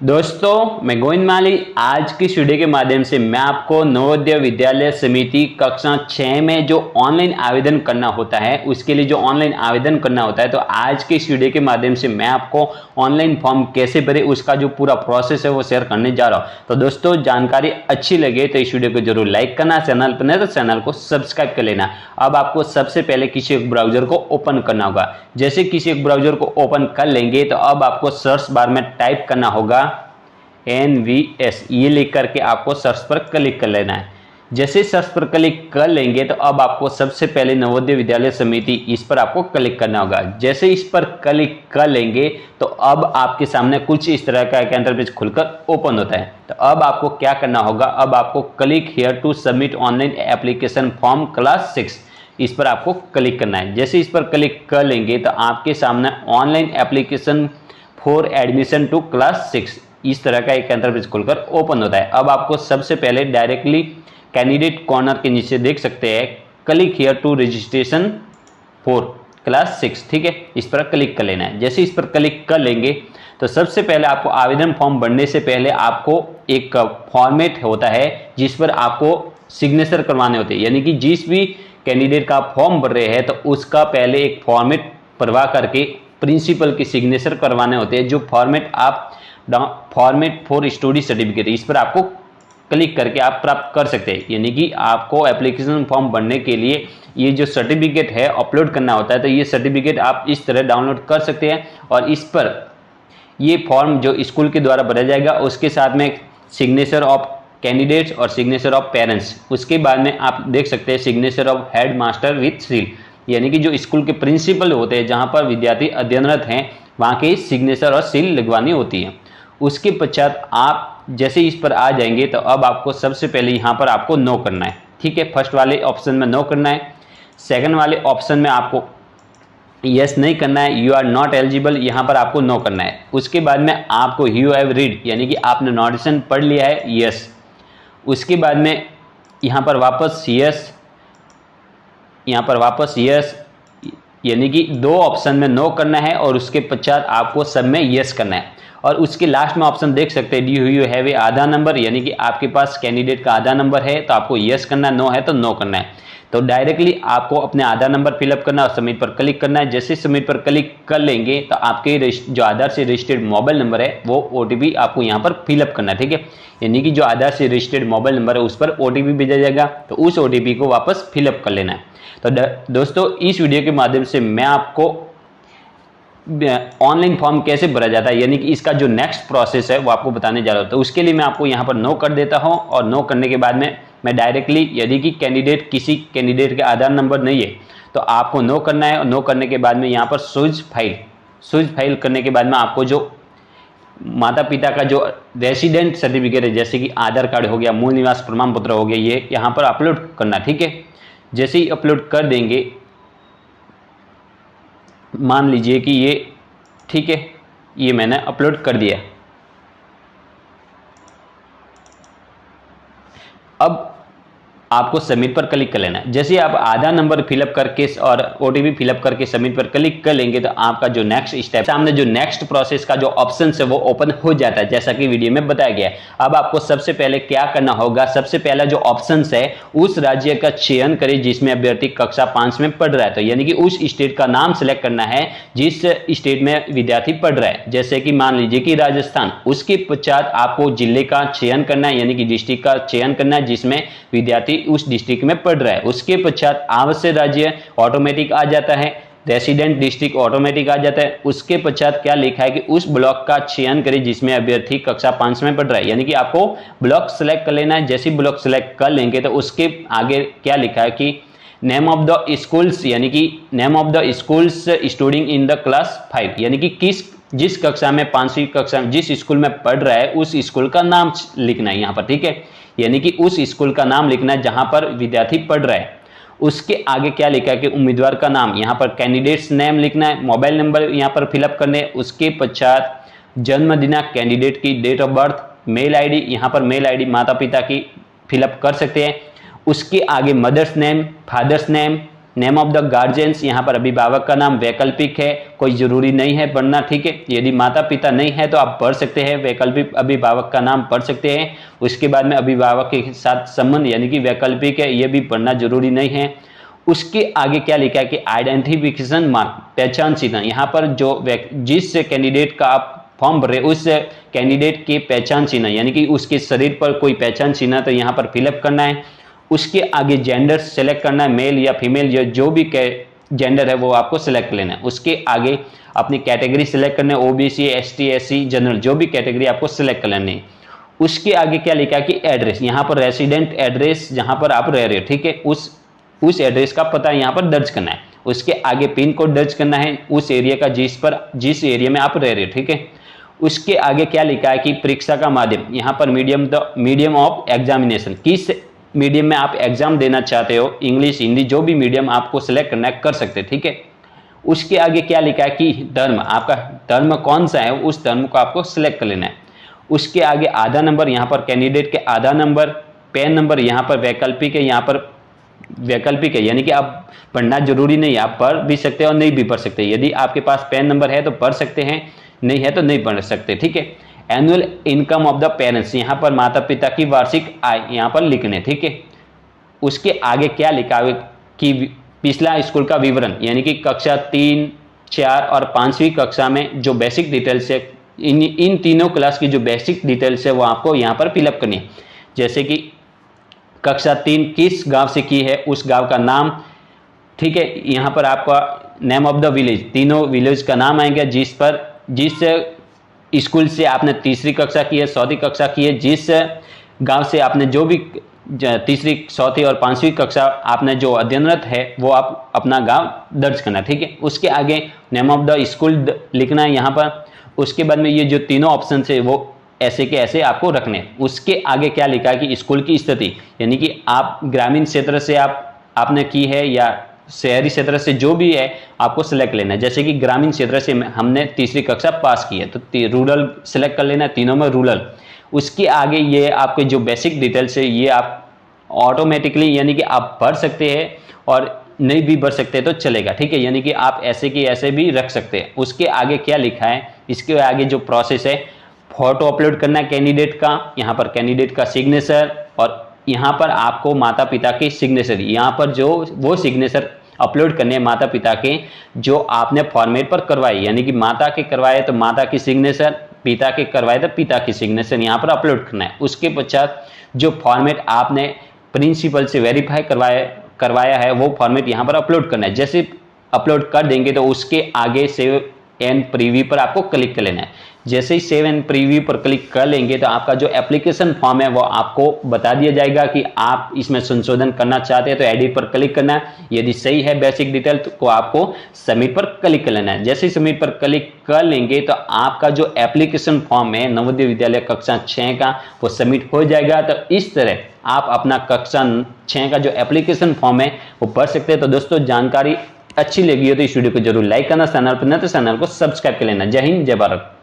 दोस्तों, मैं गोविंद माली। आज की वीडियो के माध्यम से मैं आपको नवोदय विद्यालय समिति कक्षा 6 में जो ऑनलाइन आवेदन करना होता है उसके लिए जो ऑनलाइन आवेदन करना होता है, तो आज के इस वीडियो के माध्यम से मैं आपको ऑनलाइन फॉर्म कैसे भरे उसका जो पूरा प्रोसेस है वो शेयर करने जा रहा हूं। तो दोस्तों, जानकारी अच्छी लगे तो इस वीडियो को जरूर लाइक करना, चैनल पर नए तो चैनल को सब्सक्राइब कर लेना। अब आपको सबसे पहले किसी एक ब्राउजर को ओपन करना होगा। जैसे किसी एक ब्राउजर को ओपन कर लेंगे तो अब आपको सर्च बार में टाइप करना होगा NVS, ये लिख करके आपको सर्च पर क्लिक कर लेना है। जैसे सर्च पर क्लिक कर लेंगे तो अब आपको सबसे पहले नवोदय विद्यालय समिति इस पर आपको क्लिक करना होगा। जैसे इस पर क्लिक कर लेंगे तो अब आपके सामने कुछ इस तरह का एक इंटरफेस खुलकर ओपन होता है। तो अब आपको क्या करना होगा, अब आपको click here to submit online application form class 6, इस पर आपको क्लिक करना है। जैसे इस पर क्लिक कर लेंगे तो आपके सामने online application for admission to class 6 इस तरह का एक इंटरफेस खुलकर ओपन होता है। अब आपको सबसे पहले डायरेक्टली कैंडिडेट कॉर्नर के नीचे देख सकते हैं click here to registration for class 6, ठीक है, इस पर क्लिक कर लेना है। जैसे इस पर क्लिक कर लेंगे तो सबसे पहले आपको आवेदन फॉर्म भरने से पहले आपको एक फॉर्मेट होता है जिस पर आपको सिग्नेचर करवाने होते हैं, यानी कि जिस भी कैंडिडेट का फॉर्म भर रहे हैं तो उसका पहले एक फॉर्मेट भरवा करके प्रिंसिपल की सिग्नेचर करवाने होते हैं। जो फॉर्मेट आप फॉर्मेट फॉर स्टडी सर्टिफिकेट इस पर आपको क्लिक करके आप प्राप्त कर सकते हैं, यानी कि आपको एप्लीकेशन फॉर्म भरने के लिए ये जो सर्टिफिकेट है अपलोड करना होता है। तो ये सर्टिफिकेट आप इस तरह डाउनलोड कर सकते हैं और इस पर ये फॉर्म जो स्कूल के द्वारा भरा जाएगा उसके साथ में सिग्नेचर ऑफ कैंडिडेट्स और सिग्नेचर ऑफ पेरेंट्स, उसके बाद में आप देख सकते हैं signature of head master with seal, यानी कि जो स्कूल के प्रिंसिपल होते हैं जहां पर विद्यार्थी अध्ययनरत हैं वहां के सिग्नेचर और सील लगवानी होती है। उसके पश्चात आप जैसे इस पर आ जाएंगे तो अब आपको सबसे पहले यहाँ पर आपको नो करना है, ठीक है। फर्स्ट वाले ऑप्शन में नो करना है। सेकंड वाले ऑप्शन में आपको यस नहीं करना है, यू आर नॉट एलिजिबल, यहाँ पर आपको नो करना है। उसके बाद में आपको यू हैव रीड, यानी कि आपने नोटिफिकेशन पढ़ लिया है, यस। उसके बाद में यहाँ पर वापस यस, यहाँ पर वापस यस, यानी कि दो ऑप्शन में नो करना है और उसके पश्चात आपको सब में यस करना है। और उसके लास्ट में ऑप्शन देख सकते हैं do you have a Aadhaar number, यानी कि आपके पास कैंडिडेट का आधार नंबर है तो आपको यस करना है, नो है तो नो करना है। तो डायरेक्टली आपको अपने आधार नंबर फिलअप करना है और सबमिट पर क्लिक करना है। जैसे सबमिट पर क्लिक कर लेंगे तो आपके जो आधार से रजिस्टर्ड मोबाइल नंबर है वो OTP आपको यहाँ पर फिलअप करना है, ठीक है। यानी कि जो आधार से रजिस्टर्ड मोबाइल नंबर है उस पर OTP भेजा जाएगा, तो उस OTP को वापस फिलअप कर लेना है। तो दोस्तों, इस वीडियो के माध्यम से मैं आपको ऑनलाइन फॉर्म कैसे भरा जाता है, यानी कि इसका जो नेक्स्ट प्रोसेस है वो आपको बताने जा रहा हूं। तो उसके लिए मैं आपको यहाँ पर नो कर देता हूं और नो करने के बाद में मैं डायरेक्टली, यदि कि किसी कैंडिडेट के आधार नंबर नहीं है तो आपको नो करना है। और नो करने के बाद में यहाँ पर सूज फाइल करने के बाद में आपको जो माता पिता का जो रेसिडेंट सर्टिफिकेट है, जैसे कि आधार कार्ड हो गया, मूल निवास प्रमाण पत्र हो गया, ये यहाँ पर अपलोड करना, ठीक है। जैसे ही अपलोड कर देंगे, मान लीजिए कि ये ठीक है, ये मैंने अपलोड कर दिया। अब आपको सबमिट पर क्लिक कर लेना है। जैसे आप आधार नंबर फिलअप करके और OTP फिलअप करके सबमिट पर क्लिक कर लेंगे तो आपका जो नेक्स्ट स्टेप सामने जो नेक्स्ट प्रोसेस का जो ऑप्शन है वो ओपन हो जाता है, जैसा कि वीडियो में बताया गया है। अब आपको सबसे पहले क्या करना होगा, सबसे पहला जो ऑप्शन है उस राज्य का चयन करें जिसमें अभ्यर्थी कक्षा 5 में पढ़ रहा है, तो यानी कि उस स्टेट का नाम सेलेक्ट करना है जिस स्टेट में विद्यार्थी पढ़ रहा है। जैसे कि मान लीजिए कि राजस्थान। उसके पश्चात आपको जिले का चयन करना है, यानी कि डिस्ट्रिक्ट का चयन करना है जिसमें विद्यार्थी उस डिस्ट्रिक्ट में पढ़ रहा है। उसके पश्चात आवश्यक राज्य ऑटोमेटिक आ जाता है, रेसिडेंट डिस्ट्रिक्ट ऑटोमेटिक आ जाता है। उसके पश्चात क्या लिखा है कि उस ब्लॉक का चयन करें जिसमें अभ्यर्थी कक्षा 5 में पढ़ रहा है, यानी कि आपको ब्लॉक सेलेक्ट कर लेना है। जैसे ब्लॉक सेलेक्ट कर लेंगे तो उसके आगे क्या लिखा है कि नेम ऑफ द स्कूल्स, यानी कि name of the schools studying in the class 5, यानी कि जिस कक्षा में 5वीं कक्षा में जिस स्कूल में पढ़ रहा है उस स्कूल का नाम लिखना है यहाँ पर, ठीक है। यानी कि उस स्कूल का नाम लिखना है जहां पर विद्यार्थी पढ़ रहा है। उसके आगे क्या लिखा है कि उम्मीदवार का नाम, यहाँ पर कैंडिडेट्स नेम लिखना है, मोबाइल नंबर यहाँ पर फिलअप करने। उसके पश्चात जन्म दिनांक, कैंडिडेट की date of birth, mail ID, यहाँ पर मेल ID माता पिता की फिलअप कर सकते हैं। उसके आगे mother's name, father's name, name of the guardians, यहाँ पर अभिभावक का नाम वैकल्पिक है, कोई जरूरी नहीं है पढ़ना, ठीक है। यदि माता पिता नहीं है तो आप पढ़ सकते हैं, वैकल्पिक अभिभावक का नाम पढ़ सकते हैं। उसके बाद में अभिभावक के साथ संबंध यानी कि वैकल्पिक है, ये भी पढ़ना जरूरी नहीं है। उसके आगे क्या लिखा है कि आइडेंटिफिकेशन मार्क, पहचान चिन्ह, यहाँ पर जो जिस कैंडिडेट का आप फॉर्म भर रहे उस कैंडिडेट के पहचान चिन्ह यानी कि उसके शरीर पर कोई पहचान चिन्ह तो यहाँ पर फिलअप करना है। उसके आगे जेंडर सेलेक्ट करना है, मेल या फीमेल, या जो भी जेंडर है वो आपको सिलेक्ट लेना है। उसके आगे अपनी कैटेगरी सिलेक्ट करना है, ओबीसी, एसटी, एससी, जनरल, जो भी कैटेगरी आपको सिलेक्ट कर लेनी है। उसके आगे क्या लिखा है कि एड्रेस, यहाँ पर रेसिडेंट एड्रेस जहाँ पर आप रह रहे हो, ठीक है, उस एड्रेस का पता यहाँ पर दर्ज करना है। उसके आगे पिन कोड दर्ज करना है उस एरिया का जिस एरिया में आप रह रहे हो, ठीक है। उसके आगे क्या लिखा है कि परीक्षा का माध्यम, यहाँ पर मीडियम ऑफ एग्जामिनेशन, किस मीडियम में आप एग्जाम देना चाहते हो, इंग्लिश, हिंदी, जो भी मीडियम आपको सिलेक्ट करना है कर सकते, ठीक है। उसके आगे क्या लिखा है कि धर्म, आपका धर्म कौन सा है उस धर्म को आपको सिलेक्ट कर लेना है। उसके आगे आधार नंबर, यहाँ पर कैंडिडेट के आधार नंबर, पैन नंबर, यहाँ पर वैकल्पिक है, यहाँ पर वैकल्पिक है यानी कि आप पढ़ना जरूरी नहीं है, आप पढ़ भी सकते हैं और नहीं भी पढ़ सकते। यदि आपके पास पैन नंबर है तो पढ़ सकते हैं, नहीं है तो नहीं पढ़ सकते, ठीक है। Annual income of the parents, यहाँ पर माता पिता की वार्षिक आय यहाँ पर लिखने, ठीक है। उसके आगे क्या लिखा है कि पिछला स्कूल का विवरण यानी कि कक्षा 3, 4 और 5वीं कक्षा में जो बेसिक डिटेल्स है, इन तीनों क्लास की जो बेसिक डिटेल्स है वो आपको यहाँ पर फिलअप करनी है। जैसे कि कक्षा 3 किस गांव से की है, उस गांव का नाम, ठीक है। यहाँ पर आपका नेम ऑफ द विलेज, तीनों विलेज का नाम आएंगे, जिस स्कूल से आपने तीसरी कक्षा की है, चौथी कक्षा की है, जिस गांव से आपने जो भी तीसरी, चौथी और 5वीं कक्षा आपने जो अध्ययनरत है वो आप अपना गांव दर्ज करना, ठीक है। उसके आगे नेम ऑफ द स्कूल लिखना है यहाँ पर। उसके बाद में ये जो तीनों ऑप्शन है वो ऐसे के ऐसे आपको रखने। उसके आगे क्या लिखा है कि स्कूल की स्थिति यानी कि आप ग्रामीण क्षेत्र से आपने की है या शहरी क्षेत्र से, जो भी है आपको सिलेक्ट लेना है। जैसे कि ग्रामीण क्षेत्र से हमने तीसरी कक्षा पास की है तो रूरल सिलेक्ट कर लेना है, तीनों में रूरल। उसके आगे ये आपके जो बेसिक डिटेल्स है ये आप ऑटोमेटिकली यानी कि आप भर सकते हैं और नहीं भी भर सकते तो चलेगा, ठीक है। यानी कि आप ऐसे की ऐसे भी रख सकते हैं। उसके आगे क्या लिखा है, इसके आगे जो प्रोसेस है, फोटो अपलोड करना है कैंडिडेट का, यहाँ पर कैंडिडेट का सिग्नेचर, और यहाँ पर आपको माता पिता की सिग्नेचर, यहाँ पर जो वो सिग्नेचर अपलोड करने हैं माता पिता के जो आपने फॉर्मेट पर करवाए, यानी कि माता के करवाए तो माता की सिग्नेचर, पिता के करवाए तो पिता की सिग्नेचर यहाँ पर अपलोड करना है। उसके पश्चात जो फॉर्मेट आपने प्रिंसिपल से वेरीफाई करवाया है वो फॉर्मेट यहाँ पर अपलोड करना है। जैसे अपलोड कर देंगे तो उसके आगे सेव एंड प्रीव्यू पर आपको क्लिक कर लेना है। जैसे ही सेव एंड प्रीव्यू पर क्लिक कर लेंगे तो आपका जो एप्लीकेशन फॉर्म है वो आपको बता दिया जाएगा कि आप इसमें संशोधन करना चाहते हैं तो एडिट पर क्लिक करना है। यदि सही है बेसिक डिटेल तो आपको सबमिट पर क्लिक कर लेना है। जैसे ही सबमिट पर क्लिक कर लेंगे तो आपका जो एप्लीकेशन फॉर्म है नवोदय विद्यालय कक्षा 6 का वो सबमिट हो जाएगा। तो इस तरह आप अपना कक्षा 6 का जो एप्लीकेशन फॉर्म है वो भर सकते हैं। तो दोस्तों जानकारी अच्छी लगी हो तो इस वीडियो को जरूर लाइक करना, चैनल पर न तो चैनल को सब्सक्राइब कर लेना। जय हिंद, जय भारत।